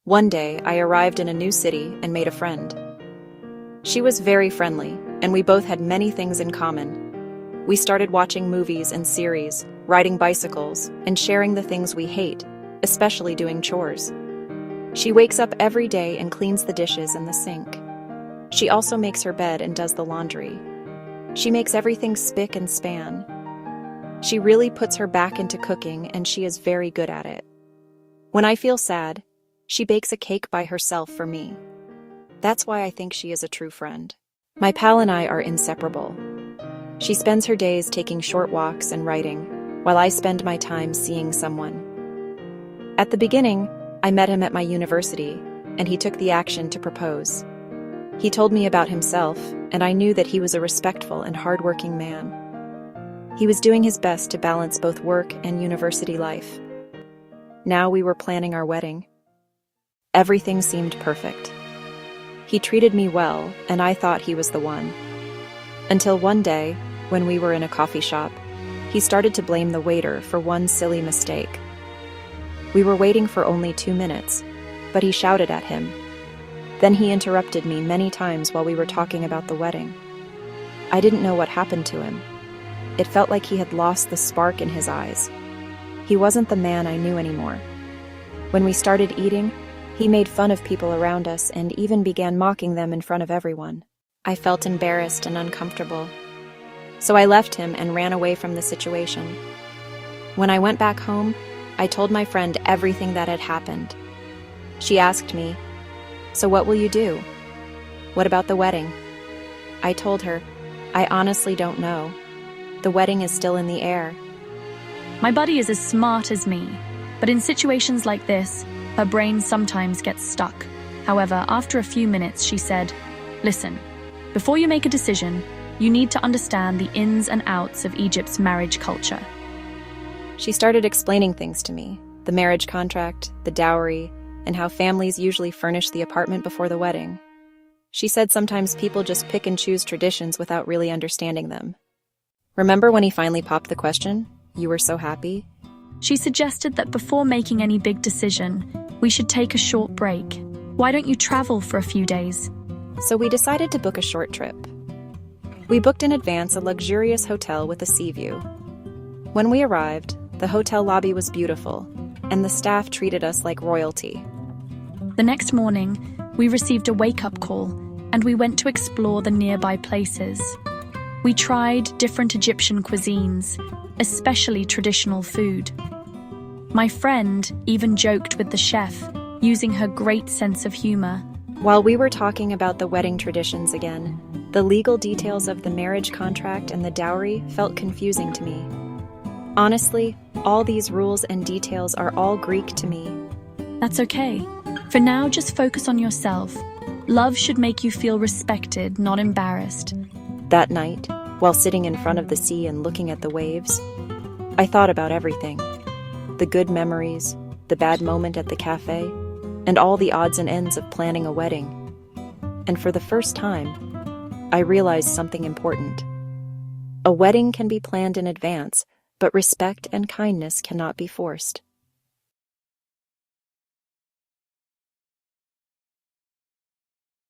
One day, I arrived in a new city and made a friend. She was very friendly, and we both had many things in common. We started watching movies and series, riding bicycles, and sharing the things we hate, especially doing chores. She wakes up every day and cleans the dishes in the sink. She also makes her bed and does the laundry. She makes everything spick and span. She really puts her back into cooking, and she is very good at it. When I feel sad, she bakes a cake by herself for me. That's why I think she is a true friend. My pal and I are inseparable. She spends her days taking short walks and writing, while I spend my time seeing someone. At the beginning, I met him at my university, and he took the action to propose. He told me about himself, and I knew that he was a respectful and hardworking man. He was doing his best to balance both work and university life. Now we were planning our wedding. Everything seemed perfect. He treated me well, and I thought he was the one. Until one day, when we were in a coffee shop, he started to blame the waiter for one silly mistake. We were waiting for only 2 minutes, but he shouted at him. Then he interrupted me many times while we were talking about the wedding. I didn't know what happened to him. It felt like he had lost the spark in his eyes. He wasn't the man I knew anymore. When we started eating, he made fun of people around us and even began mocking them in front of everyone. I felt embarrassed and uncomfortable. So I left him and ran away from the situation. When I went back home, I told my friend everything that had happened. She asked me, "So what will you do? What about the wedding?" I told her, "I honestly don't know. The wedding is still in the air." My buddy is as smart as me, but in situations like this, her brain sometimes gets stuck. However, after a few minutes, she said, "Listen, before you make a decision, you need to understand the ins and outs of Egypt's marriage culture." She started explaining things to me, the marriage contract, the dowry, and how families usually furnish the apartment before the wedding. She said sometimes people just pick and choose traditions without really understanding them. Remember when he finally popped the question, "You were so happy?" She suggested that before making any big decision, we should take a short break. Why don't you travel for a few days? So we decided to book a short trip. We booked in advance a luxurious hotel with a sea view. When we arrived, the hotel lobby was beautiful, and the staff treated us like royalty. The next morning, we received a wake-up call, and we went to explore the nearby places. We tried different Egyptian cuisines, especially traditional food. My friend even joked with the chef, using her great sense of humor. While we were talking about the wedding traditions again, the legal details of the marriage contract and the dowry felt confusing to me. Honestly, all these rules and details are all Greek to me. That's okay. For now, just focus on yourself. Love should make you feel respected, not embarrassed. That night, while sitting in front of the sea and looking at the waves, I thought about everything. The good memories, the bad moment at the cafe, and all the odds and ends of planning a wedding. And for the first time, I realized something important. A wedding can be planned in advance, but respect and kindness cannot be forced.